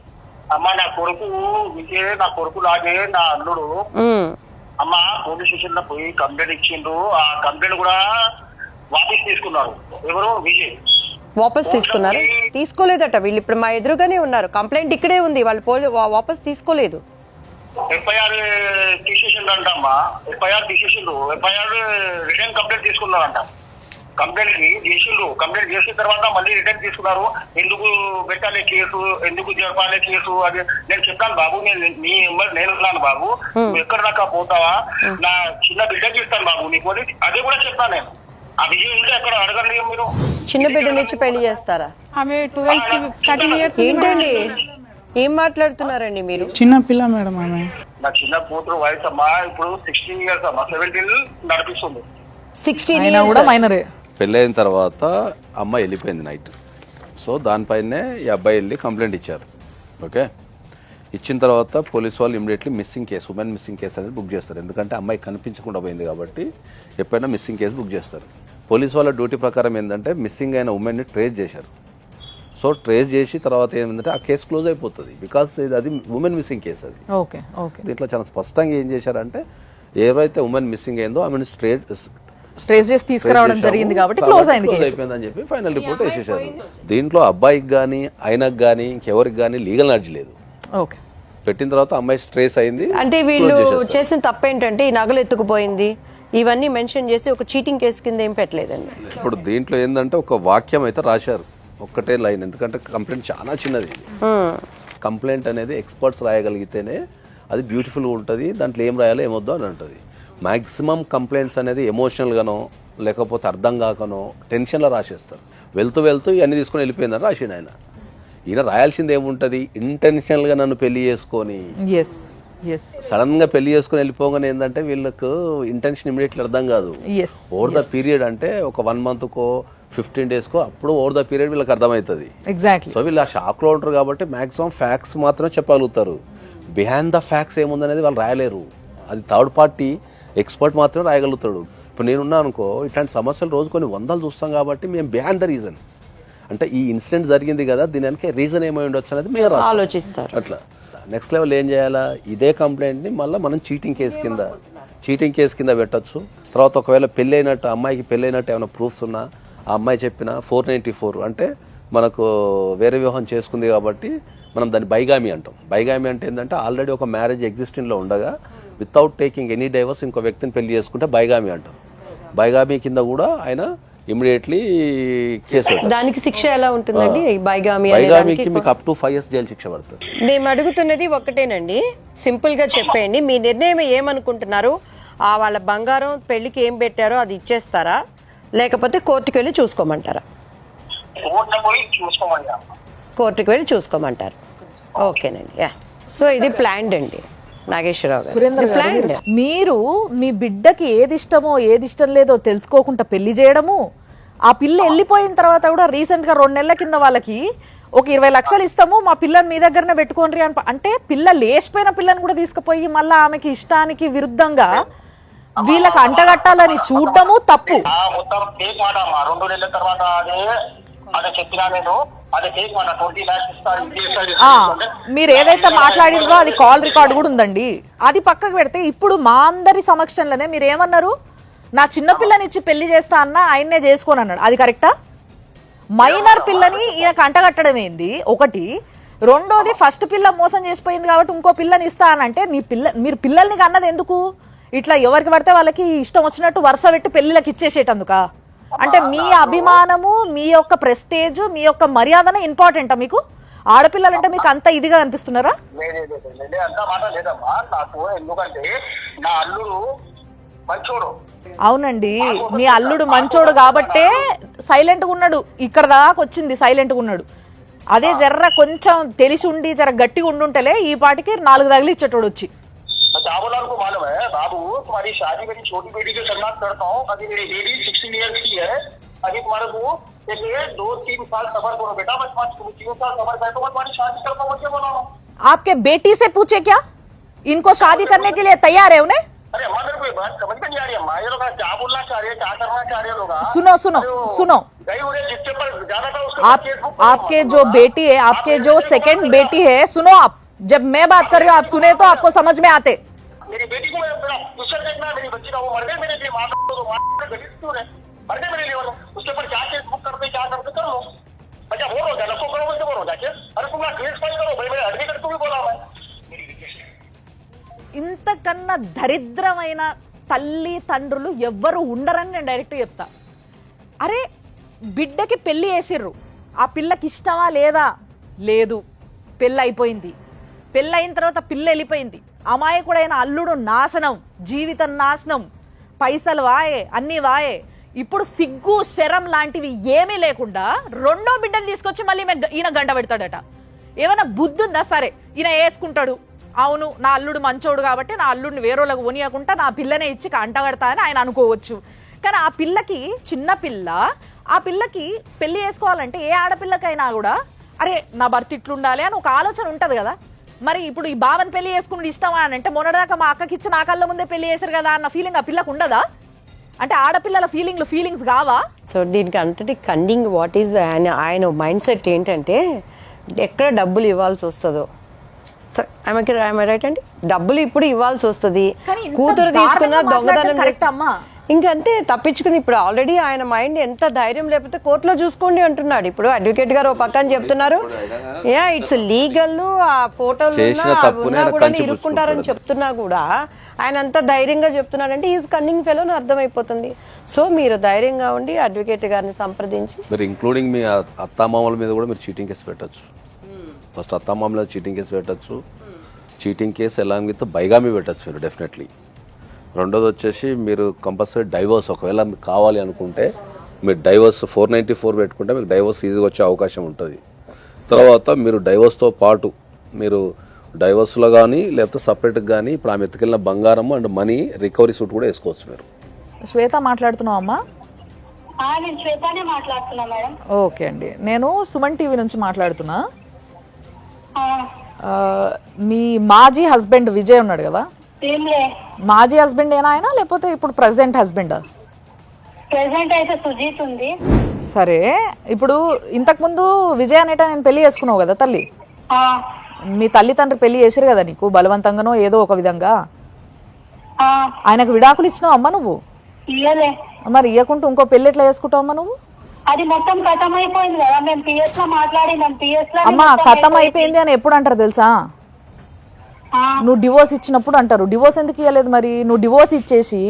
అమ్మా నా కొడుకు విజయ్, నా కొడుకు లాగే నా అల్లుడు అమ్మ పోలీస్ స్టేషన్ లో పోయి కంప్లైంట్ ఇచ్చిండ్రు. ఆ కంప్లైంట్ కూడా వాపస్ తీసుకున్నారు. ఎవరు? విజయ్ వాపస్ తీసుకున్నారు? తీసుకోలేదట. వీళ్ళు ఇప్పుడు మా ఎదురుగానే ఉన్నారు, కంప్లైంట్ ఇక్కడే ఉంది, వాళ్ళు వాపస్ తీసుకోలేదు. ఎఫ్ఐఆర్ తీసేసిండ్రంట అమ్మా. ఎఫ్ఐఆర్ తీసేసిండ్రు. ఎఫ్ఐఆర్ రిటర్న్ కంప్లైంట్ తీసుకున్నారంట. కంప్లైంట్ చేసిండ్రు. కంప్లైంట్ చేసిన తర్వాత మళ్ళీ రిటర్న్ తీసుకున్నారు. ఎందుకు పెట్టాలి కేసు, ఎందుకు జరపాలి కేసు అది నేను చెప్తాను బాబు, నేనున్నాను బాబు, నువ్వు ఎక్కడ దాకా పోతావా, నా చిన్న బిడ్డకి ఇస్తాను బాబు నీకు, అదే కూడా చెప్తాను నేను. ఆ విజయం ఉంటే ఎక్కడ అడగండి మీరు. చిన్న బిడ్డ నుంచి పెళ్లి చేస్తారా? ఆమె 12-13 years ఏంటండి ఏం మాట్లాడుతున్నారండి మీరు? చిన్న పిల్ల మేడం ఆమె. నా చిన్న కూతురు వయసు అమ్మా ఇప్పుడు 16 years అమ్మా, 17 నడిపిస్తుంది. 16 అయినా కూడా మైనరే. పెళ్ళైన తర్వాత అమ్మాయి వెళ్ళిపోయింది నైట్. సో దానిపైనే ఈ అబ్బాయి వెళ్ళి కంప్లైంట్ ఇచ్చారు. ఓకే, ఇచ్చిన తర్వాత పోలీస్ వాళ్ళు immediately missing case, women missing case అనేది బుక్ చేస్తారు. ఎందుకంటే అమ్మాయి కనిపించకుండా పోయింది కాబట్టి ఎప్పుడైనా మిస్సింగ్ కేసు బుక్ చేస్తారు. పోలీస్ వాళ్ళ డ్యూటీ ప్రకారం ఏంటంటే మిస్సింగ్ అయిన ఉమెన్ని ట్రేస్ చేశారు. సో ట్రేస్ చేసి తర్వాత ఏంటంటే ఆ కేసు క్లోజ్ అయిపోతుంది, బికాస్ అది ఉమెన్ మిస్సింగ్ కేసు. అది ఓకే ఓకే. దీంట్లో చాలా స్పష్టంగా ఏం చేశారంటే ఏవైతే ఉమెన్ మిస్సింగ్ అయిందో ఆమెను ట్రేస్ చేసి తీసుకురావడం జరిగింది కాబట్టి క్లోజ్ అయింది కేసు అయిపోయిందని చెప్పి ఫైనల్ రిపోర్ట్ వేసేసారు. దీంట్లో అబ్బాయికి కానీ ఆయనకు కానీ ఇంకెవరికి కానీ లీగల్ నాలెడ్జ్ లేదు. ఓకే, పెట్టిన తర్వాత అమ్మాయి స్ట్రెస్ అయింది. అంటే వీళ్ళు చేసిన తప్పు ఏంటంటే ఈ నగలు ఎత్తుకుపోయింది ఇవన్నీ మెన్షన్ చేసి ఒక చీటింగ్ కేసు కింద ఏం పెట్టలేదండి. ఇప్పుడు దీంట్లో ఏంటంటే ఒక వాక్యం అయితే రాశారు, ఒక్కటే లైన్. ఎందుకంటే కంప్లైంట్ చాలా చిన్నది. కంప్లైంట్ అనేది ఎక్స్పర్ట్స్ రాయగలిగితేనే అది బ్యూటిఫుల్గా ఉంటుంది, దాంట్లో ఏం రాయాలో ఏమొద్దో అని ఉంటుంది. మ్యాక్సిమం కంప్లైంట్స్ అనేది ఎమోషనల్గానో లేకపోతే అర్థం కాకనో టెన్షన్లో రాసేస్తారు. వెళ్తూ వెళ్తూ ఇవన్నీ తీసుకొని వెళ్ళిపోయిందని రాసిండు ఆయన. ఈయన రాయాల్సింది ఏముంటుంది, ఇంటెన్షనల్గా నన్ను పెళ్లి చేసుకొని సడన్గా పెళ్లి చేసుకుని వెళ్ళిపోగానే ఏంటంటే వీళ్ళకు ఇంటెన్షన్ ఇమీడియట్లీ అర్థం కాదు. ఓవర్ ద పీరియడ్ అంటే ఒక 1 monthకో 15 daysకో అప్పుడు ఓవర్ ద పీరియడ్ వీళ్ళకి అర్థమవుతుంది. సో వీళ్ళు ఆ షాక్లో ఉంటారు కాబట్టి మ్యాక్సిమం ఫ్యాక్ట్స్ మాత్రమే చెప్పగలుగుతారు. బిహైండ్ ద ఫ్యాక్ట్స్ ఏముందనేది వాళ్ళు రాయలేరు. అది థర్డ్ పార్టీ ఎక్స్పర్ట్ మాత్రమే రాయగలుగుతాడు. ఇప్పుడు నేనున్నా అనుకో, ఇట్లాంటి సమస్యలు రోజు కొన్ని 100 చూస్తాం కాబట్టి మేము బిహైండ్ ద రీజన్ అంటే ఈ ఇన్సిడెంట్ జరిగింది కదా దీని వెనక రీజన్ ఏమై ఉండొచ్చు అనేది మీరు రాస్తారు. ఆలోచిస్తారు. అట్లా నెక్స్ట్ లెవెల్ ఏం చేయాలా, ఇదే కంప్లైంట్ని మళ్ళీ మనం చీటింగ్ కేసు కింద పెట్టచ్చు. తర్వాత ఒకవేళ పెళ్ళైనట్టు అమ్మాయికి పెళ్ళైనట్టు ఏమైనా ప్రూఫ్స్ ఉన్నా ఆ అమ్మాయి చెప్పిన 494 అంటే మనకు వేరే వివాహం చేసుకుంది కాబట్టి మనం దాన్ని బైగామి అంటాం. బైగామి అంటే ఏంటంటే ఆల్రెడీ ఒక మ్యారేజ్ ఎగ్జిస్టింగ్లో ఉండగా వితౌట్ టేకింగ్ ఎనీ డైవర్స్ ఇంకో వ్యక్తిని పెళ్లి చేసుకుంటే బైగామి అంటాం. బైగామి కింద కూడా ఆయన ఇమ్మీడియట్లీ కేసు పెట్టాలి. దానికి శిక్ష ఎలా ఉంటుందండి? బైగామికి మీకు అప్ టు 5 years జైలు శిక్ష పడుతుంది. మేము అడుగుతున్నది ఒకటేనండి, సింపుల్ గా చెప్పేయండి. మీ నిర్ణయం ఏమనుకుంటున్నారు? వాళ్ళ బంగారం పెళ్లికి ఏం పెట్టారో అది ఇచ్చేస్తారా, లేకపోతే కోర్టుకు వెళ్ళి చూసుకోమంటారా? కోర్టుకు వెళ్ళి చూసుకోమంటారు. ఓకేనండి. యా, సో ఇది ప్లాన్డ్ అండి నాగేశ్వరరావు గారు. సురేందర్ గారు, మీరు మీ బిడ్డకి ఏది ఇష్టమో ఏది ఇష్టం లేదో తెలుసుకోకుండా పెళ్లి చేయడము, ఆ పిల్ల వెళ్ళిపోయిన తర్వాత కూడా రీసెంట్ గా 2 నెలల కింద వాళ్ళకి ఒక 20 లక్షలు ఇస్తాము మా పిల్లని మీ దగ్గరనే పెట్టుకోండి అంటే పిల్ల లేచిపోయిన పిల్లని కూడా తీసుకుపోయి మళ్ళీ ఆమెకి ఇష్టానికి విరుద్ధంగా వీళ్ళకి అంటగట్టాలని చూడడము తప్పు. మొత్తం కేక్ మాట అమ్మా. 2 నెలల తర్వాత అదే చెప్పినా నేను, అదే కేక్ మాట 20 lakhs ఇస్తారు. మీరు ఏదైతే మాట్లాడిందో అది కాల్ రికార్డ్ కూడా ఉందండి. అది పక్కకు పెడితే ఇప్పుడు మా అందరి సమక్షంలోనే మీరు ఏమన్నారు, నా చిన్న పిల్లని ఇచ్చి పెళ్లి చేస్తా అన్న ఆయన్నే చేసుకోని అన్నాడు. అది కరెక్టా? మైనర్ పిల్లని ఈయనకు అంటగట్టడం ఏంది ఒకటి. రెండోది ఫస్ట్ పిల్ల మోసం చేసిపోయింది కాబట్టి ఇంకో పిల్లని ఇస్తా అని అంటే మీరు పిల్లల్ని కన్నది ఎందుకు? ఇట్లా ఎవరికి పడితే వాళ్ళకి ఇష్టం వచ్చినట్టు వరుస పెట్టి పెళ్లిళ్ళకి ఇచ్చేసేటందుక? అంటే మీ అభిమానము, మీ యొక్క ప్రెస్టేజ్, మీ యొక్క మర్యాదనే ఇంపార్టెంటా మీకు? ఆడపిల్లలంటే మీకు అంత ఇదిగా అనిపిస్తున్నారా? అంత మాట లేదమ్మా నాకు. ఎందుకంటే నా అల్లుడు మంచోడు. అవునండి, మీ అల్లుడు మంచోడు కాబట్టే సైలెంట్గా ఉన్నాడు. ఇక్కడ దాకా వచ్చింది సైలెంట్గా ఉన్నాడు. అదే జర్ర కొంచెం తెలిసి ఉండి జర గట్టిగా ఉండుంటేలే ఈ పాటికి 4 తగిలిచ్చేటోడు వచ్చి. चावलाल को मालूम है बाबू, तुम्हारी शादी मेरी छोटी बेटी के साथ करता हूँ. अभी मेरी बेटी 16 years की है. अभी तुम्हारे को 2-3 साल सफर करो बेटा. मैं 3 साल सफर करता हूँ, तुम्हारी शादी करता हूँ. मुझे बोला आपके बेटी से पूछे क्या इनको शादी करने के लिए तैयार है उन्हें? अरे अम्मा मेरे को बात समझ में नहीं आ रही अम्मा. ये लोग क्या बोलना चाह रहे हैं, क्या करना चाह रहे लोग? सुनो सुनो सुनो, जिसके पर ज्यादा था उसके आपके जो बेटी है, आपके जो सेकंड बेटी है, सुनो आप, जब मैं बात कर रही हूँ आप सुने तो आपको समझ में आते. मेरी बेटी को मेरा फ्यूचर देखना है. मेरी बच्ची का वो मर गए मेरे लिए. मर गए मेरे लिए. उसके ऊपर क्या केस बुक करते क्या करते कर लो. अच्छा बोल हो जाए लखो करो मुझे बोल हो जाए. अरे तुम केस फाइल करो भाई. मेरे एडवोकेट को भी बोला मैं. ఇంతకన్నా దరిద్రమైన తల్లి తండ్రులు ఎవ్వరు ఉండరని నేను డైరెక్ట్ చెప్తా. అరే బిడ్డకి పెళ్లి చేసిర్రు, ఆ పిల్లకి ఇష్టమా లేదా? లేదు. పెళ్ళి అయిపోయింది. పెళ్ళి అయిన తర్వాత పిల్ల వెళ్ళిపోయింది. అమాయకుడైన అల్లుడు నాశనం, జీవితం నాశనం, పైసలు వాయే, అన్నీ వాయే. ఇప్పుడు సిగ్గు శరం లాంటివి ఏమీ లేకుండా 2వ బిడ్డను తీసుకొచ్చి మళ్ళీ ఈయన గంట పెడతాడట. ఏమైనా బుద్ధి ఉందా? సరే ఈయన వేసుకుంటాడు, అవును నా అల్లుడు మంచోడు కాబట్టి నా అల్లుడిని వేరేలకు కొనియకుండా నా పిల్లనే ఇచ్చి అంటగడతా అని ఆయన అనుకోవచ్చు. కానీ ఆ పిల్లకి, చిన్న పిల్ల, ఆ పిల్లకి పెళ్లి చేసుకోవాలంటే ఏ ఆడపిల్లకైనా కూడా అరే నా భర్త ఇట్లుండాలి అని ఒక ఆలోచన ఉంటుంది కదా. మరి ఇప్పుడు ఈ బావని పెళ్లి చేసుకుని ఇష్టమా అని అంటే మొన్నదాకా మా అక్కకి ఇచ్చి నా కళ్ళ ముందే పెళ్లి చేశారు కదా అన్న ఫీలింగ్ ఆ పిల్లకు ఉండదా? అంటే ఆడపిల్లల ఫీలింగ్స్ కావా? సో దీనికి అంతటి కన్నింగ్ వాట్ ఈస్ ఆయన మైండ్ సెట్ ఏంటంటే ఎక్కడ డబ్బులు ఇవ్వాల్సి వస్తుందో, రైట్ అండి, డబ్బులు ఇప్పుడు ఇవ్వాల్సి వస్తుంది. కూతురు తీసుకున్న దొంగతనం ఇంకంతే తప్పించుకుని. ఇప్పుడు ఆల్రెడీ ఆయన మైండ్ ఎంత ధైర్యం లేకపోతే కోర్టులో చూసుకోండి అంటున్నాడు. ఇప్పుడు అడ్వకేట్ గారు ఒక పక్కన చెప్తున్నారు యా ఇట్స్ లీగల్, ఆ ఫోటోలు ఉన్నా కూడా ఇరుక్కుంటారని చెప్తున్నా కూడా ఆయన అంత ధైర్యంగా చెప్తున్నాడంటే ఈజ్ కన్నింగ్ ఫెలో అని అర్థమైపోతుంది. సో మీరు ధైర్యంగా ఉండి అడ్వకేట్ గారిని సంప్రదించి, మీరు ఇంక్లూడింగ్ మీ అత్తామామల మీద కూడా మీరు చీటింగ్ కేసు పెట్టచ్చు. ఫస్ట్ అత్తామామల చీటింగ్ కేసు పెట్టచ్చు. Cheating case along with bigamy పెట్టచ్చు మీరు డెఫినెట్లీ. రెండోది వచ్చేసి మీరు కంపల్సరీ డైవర్స్, ఒకవేళ మీకు కావాలి అనుకుంటే మీరు డైవర్స్ 494 పెట్టుకుంటే మీకు డైవర్స్ ఈజీగా వచ్చే అవకాశం ఉంటుంది. తర్వాత మీరు డైవర్స్తో పాటు మీరు డైవర్స్లో కానీ లేకపోతే సపరేట్గా కానీ ఇప్పుడు ఆమె ఎత్తుకెళ్ళిన బంగారం అండ్ మనీ రికవరీ సూట్ కూడా వేసుకోవచ్చు మీరు. శ్వేత మాట్లాడుతున్నావు అమ్మా? నేను శ్వేతానే మాట్లాడుతున్నా మేడం. ఓకే అండి, నేను సుమన్ టీవీ నుంచి మాట్లాడుతున్నా. మీ మాజీ హస్బెండ్ విజయ్ ఉన్నాడు కదా, మాజీ హస్బెండ్ ఏనా ఆయన లేకపోతే ఇప్పుడు ప్రెసెంట్ హస్బెండ్? ప్రెసెంట్ అయితే సుజీత్ ఉంది. సరే, ఇప్పుడు ఇంతకుముందు విజయ్ అనేట నేను పెళ్లి చేసుకున్నావు కదా తల్లి, ఆ, మీ తల్లిదండ్రులు పెళ్లి చేశారు కదా నీకు బలవంతంగానో ఏదో ఒక విధంగా, ఆ, ఆయనకు విడాకులు ఇచ్చినావు అమ్మ నువ్వు? ఇయ్యలే. మరి ఇవ్వకుంటూ ఇంకో పెళ్లి ఎట్లా చేసుకుంటావు అమ్మ నువ్వు? అది మొత్తం ఖతం అయిపోయింది కదా, మేము పిఎస్ లో మాట్లాడినాం. పిఎస్ లో అమ్మ ఖతం అయిపోయింది అని ఎప్పుడు అంటారు తెలుసా? నువ్వు డివోర్స్ ఇచ్చినప్పుడు అంటారు. డివోర్స్ ఎందుకు ఇవ్వలేదు మరి? నువ్వు డివోర్స్ ఇచ్చేసి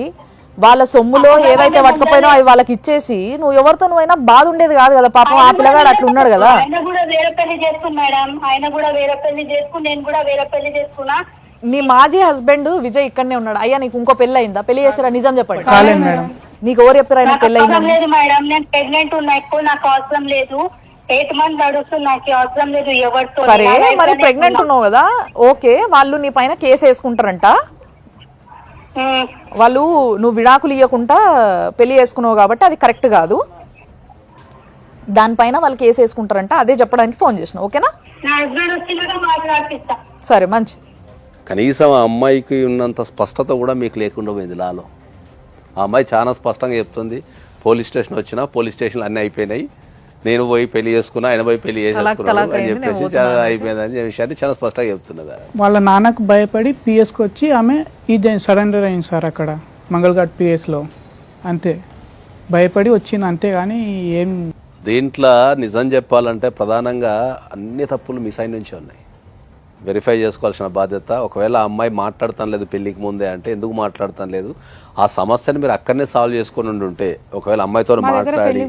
వాళ్ళ సొమ్ములో ఏవైతే పట్టుకుపోయినా అవి వాళ్ళకి ఇచ్చేసి నువ్వు ఎవరితో నువ్వైనా బాధ ఉండేది కాదు కదా. పాపం ఆ పిల్లగాడు అట్లా ఉన్నాడు కదా. ఆయన కూడా వేరే పెళ్లి చేసుకుని మేడం, ఆయన కూడా వేరే పెళ్లి చేసుకుని, నేను కూడా వేరే పెళ్లి చేసుకున్నా. నీ మాజీ హస్బెండ్ విజయ్ ఇక్కడనే ఉన్నాడు. అయ్యా నీకు ఇంకో పెళ్లి అయిందా? పెళ్లి చేస్తారా? నిజం చెప్పండి. కాలేదు మేడం. నీకు ఎవరు చెప్పారు ఆయన పెళ్లి అవసరం అయిందని? లేదు మేడం, నేను ప్రెగ్నెంట్ ఉన్నా, ఎక్కువ నాకు అవసరం లేదు. 8 months నడుస్తుంది, నాకు అవసరం లేదు ఎవరితో. సరే, మరి ప్రెగ్నెంట్ ఉన్నావు కదా, ఓకే. వాళ్ళు నీ పైన కేసు వేసుకుంటారంట. వాళ్ళు నువ్వు విడాకులు ఇవ్వకుండా పెళ్లి చేసుకున్నావు కాబట్టి అది కరెక్ట్ కాదు. దానిపైన వాళ్ళు కేసు వేసుకుంటారంట. అదే చెప్పడానికి ఫోన్ చేసిన, ఓకేనా? నా హస్బెండ్ వచ్చినాక మాట్లాడిస్తా. సరే, మంచి. కనీసం ఆ అమ్మాయికి ఉన్నంత స్పష్టత కూడా మీకు లేకుండా పోయింది లాలో. ఆ అమ్మాయి చాలా స్పష్టంగా చెప్తుంది, పోలీస్ స్టేషన్ వచ్చినా పోలీస్ స్టేషన్లు అన్నీ అయిపోయినాయి, నేను పోయి పెళ్లి చేసుకున్నా, ఆయన పోయి పెళ్లి చేసేసుకున్నాను అని చెప్పేసి చాలా అయిపోయిందని విషయాన్ని చాలా స్పష్టంగా చెప్తున్నది. వాళ్ళ నాన్నకు భయపడి పిఎస్కి వచ్చి ఆమె ఇది సరెండర్ అయింది సార్ అక్కడ మంగళఘాట్ పిఎస్లో. అంతే, భయపడి వచ్చింది అంతే. కానీ ఏం దీంట్లో నిజం చెప్పాలంటే ప్రధానంగా అన్ని తప్పులు మీ సైడ్ నుంచి ఉన్నాయి. వెరిఫై చేసుకోవాల్సిన బాధ్యత. ఒకవేళ ఆ అమ్మాయి మాట్లాడతాను లేదు పెళ్లికి ముందే అంటే ఎందుకు మాట్లాడతాను లేదు, ఆ సమస్యను మీరు అక్కడనే సాల్వ్ చేసుకుని ఉంటే, ఒకవేళ అమ్మాయితో మాట్లాడి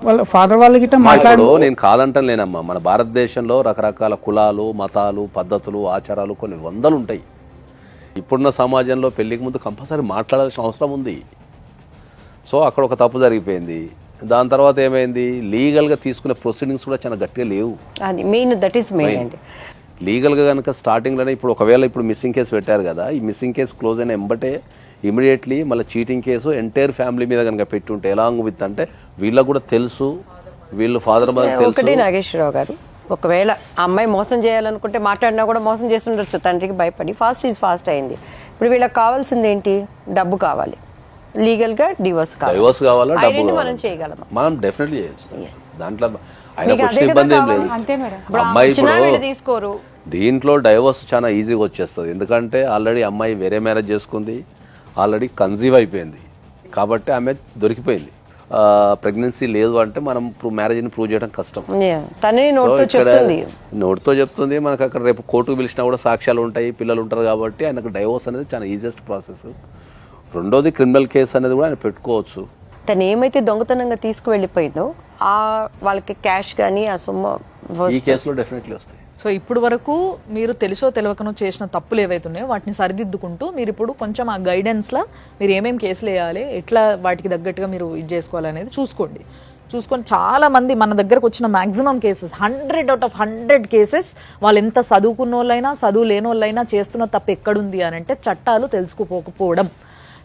వాళ్ళ ఫాదర్ వాళ్ళకి ఇప్పుడు నేను కాదంటాను లేనమ్మా, మన భారతదేశంలో రకరకాల కులాలు, మతాలు, పద్ధతులు, ఆచారాలు కొన్ని వందలు ఉంటాయి. ఇప్పుడున్న సమాజంలో పెళ్లికి ముందు కంపల్సరీ మాట్లాడాల్సిన అవసరం ఉంది. సో అక్కడ ఒక తప్పు జరిగిపోయింది. దాని తర్వాత ఏమైంది, లీగల్గా తీసుకునే ప్రొసీడింగ్స్ కూడా చాలా గట్టిగా లేవు. అది మెయిన్, దట్ ఈస్ మెయిన్ అండి. లీగల్గా కనుక స్టార్టింగ్లోనే ఇప్పుడు ఒకవేళ ఇప్పుడు మిస్సింగ్ కేసు పెట్టారు కదా, ఈ మిస్సింగ్ కేసు క్లోజ్ అయిన ఎంబటే ఇమీడియట్లీ మళ్ళీ చీటింగ్ కేసు ఎంటైర్ ఫ్యామిలీ మీద కనుక పెట్టుంటే ఎలాంగ్ విత్ అంటే వీళ్ళకు కూడా తెలుసు, వీళ్ళు ఫాదర్ మదర్ ఒకటి తెలుసు. నాగేశ్వరరావు గారు, ఒకవేళ ఆ అమ్మాయి మోసం చేయాలనుకుంటే మాట్లాడినా కూడా మోసం చేస్తుండొచ్చు, తండ్రికి భయపడి. ఫాస్ట్ ఈజ్ ఫాస్ట్ అయింది. ఇప్పుడు వీళ్ళకి కావాల్సింది ఏంటి? డబ్బు కావాలి, లీగల్ గా డివోర్స్ కావాలి. డైవోర్స్ కావాలా, డబ్బు మనం కావాలా? చేయగలమా? మనం డెఫినెట్లీ చేయొచ్చు. దాంట్లో మీకు ఆయనకు అదే కదా ఇబ్బంది ఏం కావాలి. లేదు. అమ్మాయి వచ్చినా వీళ్ళు ఇప్పుడు తీసుకోరు. దీంట్లో డైవోర్స్ చాలా ఈజీగా వచ్చేస్తుంది. ఎందుకంటే ఆల్రెడీ అమ్మాయి వేరే మ్యారేజ్ చేసుకుంది, ఆల్రెడీ కన్సీవ్ అయిపోయింది, కాబట్టి ఆమె దొరికిపోయింది. ప్రెగ్నెన్సీ లేదు అంటే మనం మ్యారేజ్ని ప్రూవ్ చేయడం కష్టం. తనే నోట్తో చెప్తుంది. నోట్తో చెప్తుంది. మనకు అక్కడ రేపు కోర్టుకు పిలిచినా కూడా సాక్ష్యాలు ఉంటాయి, పిల్లలు ఉంటారు. కాబట్టి ఆయనకు డైవోర్స్ అనేది చాలా ఈజియెస్ట్ ప్రాసెస్. రెండోది క్రిమినల్ కేసు అనేది కూడా ఆయన పెట్టుకోవచ్చు. తను ఏమైతే దొంగతనంగా తీసుకువెళ్ళిపోయిందో ఆ వాళ్ళకి క్యాష్ కానీ ఆ సొమ్ము ఈ కేసులో డెఫినెట్లీ వస్తాయి. సో ఇప్పుడు వరకు మీరు తెలుసో తెలియకనో చేసిన తప్పులు ఏవైతే ఉన్నాయో వాటిని సరిదిద్దుకుంటూ మీరు ఇప్పుడు కొంచెం ఆ గైడెన్స్లో మీరు ఏమేమి కేసులు వేయాలి, ఎట్లా వాటికి తగ్గట్టుగా మీరు ఇది చేసుకోవాలనేది చూసుకొని చాలా మంది మన దగ్గరకు వచ్చిన maximum cases 100 out of 100 cases వాళ్ళు ఎంత చదువుకున్న వాళ్ళైనా చదువు లేని వాళ్ళైనా చేస్తున్న తప్పు ఎక్కడుంది అని అంటే చట్టాలు తెలుసుకోకపోవడం.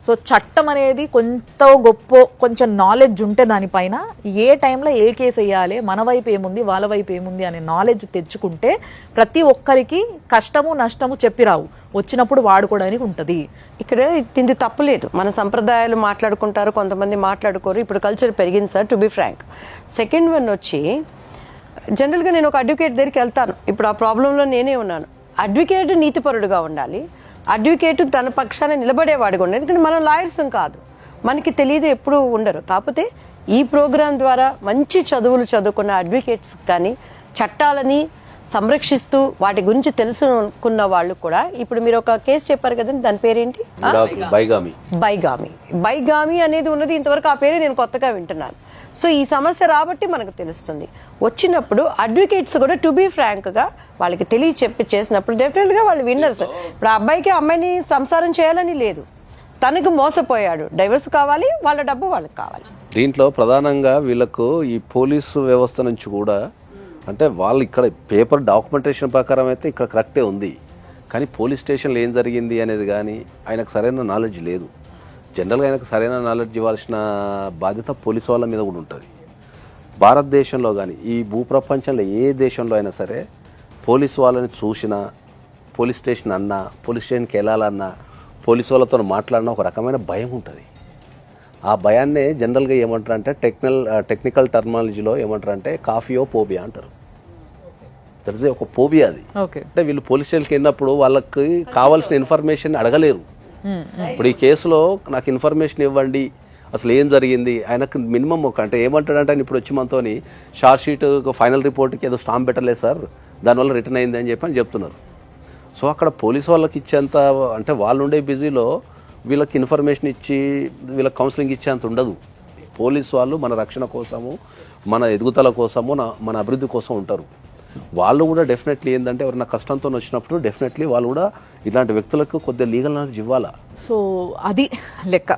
సో చట్టం అనేది కొంత గొప్ప కొంచెం నాలెడ్జ్ ఉంటే దానిపైన ఏ టైంలో ఏ కేసు వేయాలి, మన వైపు ఏముంది వాళ్ళ వైపు ఏముంది అనే నాలెడ్జ్ తెచ్చుకుంటే ప్రతి ఒక్కరికి కష్టము నష్టము చెప్పిరావు, వచ్చినప్పుడు వాడుకోవడానికి ఉంటుంది. ఇక్కడ తింది తప్పులేదు. మన సంప్రదాయాలు మాట్లాడుకుంటారు, కొంతమంది మాట్లాడుకోరు. ఇప్పుడు కల్చర్ పెరిగింది sir, to be frank. Second one వచ్చి జనరల్గా నేను ఒక అడ్వకేట్ దగ్గరికి వెళ్తాను. ఇప్పుడు ఆ ప్రాబ్లంలో నేనే ఉన్నాను. అడ్వకేట్ నీతిపరుడుగా ఉండాలి, అడ్వకేట్ తన పక్షాన నిలబడేవాడిగా ఉండాలి. ఎందుకంటే మనం లాయర్స్ కాదు, మనకి తెలియదు, ఎప్పుడు ఉండరు. కాకపోతే ఈ ప్రోగ్రాం ద్వారా మంచి చదువులు చదువుకున్న అడ్వకేట్స్ కానీ చట్టాలని సంరక్షిస్తూ వాటి గురించి తెలుసుకున్న వాళ్ళు కూడా, ఇప్పుడు మీరు ఒక కేసు చెప్పారు కదండి, దాని పేరేంటి? బైగామి అనేది ఉన్నది. ఇంతవరకు ఆ పేరే నేను కొత్తగా వింటున్నాను. సో ఈ సమస్య రాబట్టి మనకు తెలుస్తుంది. వచ్చినప్పుడు అడ్వకేట్స్ కూడా టు బీ ఫ్రాంక్గా వాళ్ళకి తెలియచెప్పి చేసినప్పుడు డెఫినెట్గా వాళ్ళు విన్నర్స్. ఇప్పుడు ఆ అబ్బాయికి అమ్మాయిని సంసారం చేయాలని లేదు, తనకు మోసపోయాడు, డైవర్స్ కావాలి, వాళ్ళ డబ్బు వాళ్ళకి కావాలి. దీంట్లో ప్రధానంగా వీళ్ళకు ఈ పోలీసు వ్యవస్థ నుంచి కూడా అంటే వాళ్ళు ఇక్కడ పేపర్ డాక్యుమెంటేషన్ ప్రకారం అయితే ఇక్కడ కరెక్టే ఉంది, కానీ పోలీస్ స్టేషన్లో ఏం జరిగింది అనేది కానీ ఆయనకు సరైన నాలెడ్జ్ లేదు. జనరల్గా ఆయనకు సరైన నాలెడ్జ్ ఇవ్వాల్సిన బాధ్యత పోలీసు వాళ్ళ మీద కూడా ఉంటుంది. భారతదేశంలో కానీ ఈ భూప్రపంచంలో ఏ దేశంలో అయినా సరే పోలీసు వాళ్ళని చూసినా, పోలీస్ స్టేషన్ అన్నా, పోలీస్ స్టేషన్కి వెళ్ళాలన్నా, పోలీసు వాళ్ళతో మాట్లాడినా ఒక రకమైన భయం ఉంటుంది. ఆ భయాన్నే జనరల్గా ఏమంటారు అంటే టెక్నికల్ టర్మాలజీలో ఏమంటారు అంటే కాఫియో పోబియా అంటారు. దట్ ఇస్ ఒక పోబియా అది. ఓకే. అంటే వీళ్ళు పోలీస్ స్టేషన్కి వెళ్ళినప్పుడు వాళ్ళకి కావాల్సిన ఇన్ఫర్మేషన్ అడగలేరు. ఇప్పుడు ఈ కేసులో నాకు ఇన్ఫర్మేషన్ ఇవ్వండి, అసలు ఏం జరిగింది, ఆయనకు మినిమం ఒక అంటే ఏమంటాడంటే ఆయన ఇప్పుడు వచ్చి మనతోని షార్ట్ షీట్ ఫైనల్ రిపోర్ట్కి ఏదో స్టాంప్ పెట్టలేదు సార్, దానివల్ల రిటర్న్ అయింది అని చెప్పి అని చెప్తున్నారు. సో అక్కడ పోలీసు వాళ్ళకి ఇచ్చేంత అంటే వాళ్ళు ఉండే బిజీలో వీళ్ళకి ఇన్ఫర్మేషన్ ఇచ్చి వీళ్ళకి కౌన్సిలింగ్ ఇచ్చేంత ఉండదు. పోలీసు వాళ్ళు మన రక్షణ కోసము, మన ఎదుగుదల కోసము, మన అభివృద్ధి కోసం ఉంటారు. వాళ్ళు కూడా డెఫినెట్లీ ఏంటంటే ఎవరైనా కష్టంతో వచ్చినప్పుడు డెఫినెట్లీ వాళ్ళు కూడా ఇలాంటి వ్యక్తులకు కొద్దిగా లీగల్ నాలెడ్జ్ ఇవ్వాలా. సో అది లెక్క.